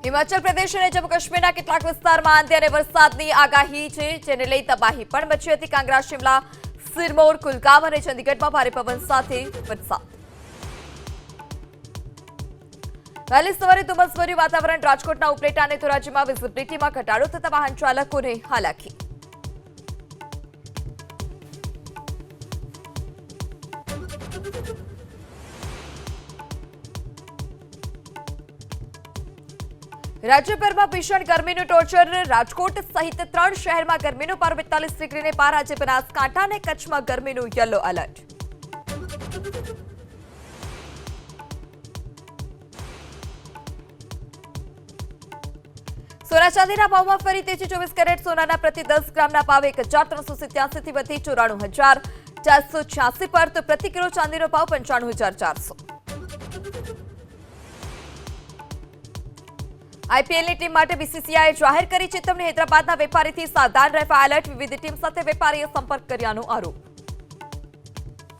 હિમાચલ પ્રદેશ અને જમ્મુ કાશ્મીરના કેટલાક વિસ્તારમાં આંધી અને વરસાદની આગાહી છે, જેને લઈ તબાહી પણ મચી હતી. કાંગરા, શિમલા, સિરમૌર, કુલગામ અને ચંદીગઢમાં ભારે પવન સાથે વરસાદ. વહેલી સવારે ધુમ્મસભર્યું વાતાવરણ. રાજકોટના ઉપલેટા અને ધોરાજીમાં વિઝિબિલિટીમાં ઘટાડો થતા વાહન ચાલકોને હાલાકી. રાજ્યભરમાં ભીષણ ગરમીનું ટોર્ચર. રાજકોટ સહિત 3 શહેરમાં ગરમીનો પારો 42 ડિગ્રીને પાર. આજે બનાસકાંઠા અને કચ્છમાં ગરમીનું યલો એલર્ટ. સોના ચાંદીના ભાવમાં ફરી તેજી. 24 કેરેટ સોનાના પ્રતિ 10 ગ્રામના ભાવ 1387 થી વધી 94486 પર, તો પ્રતિ કિલો ચાંદીનો ભાવ 95400. આઈપીએલની ટીમ માટે બીસીસીઆઈએ જાહેર કરી ચેતવણી. હૈદરાબાદના વેપારીથી સાવધાન રહેવા એલર્ટ. વિવિધ ટીમ સાથે વેપારીએ સંપર્ક કર્યાનો આરોપ.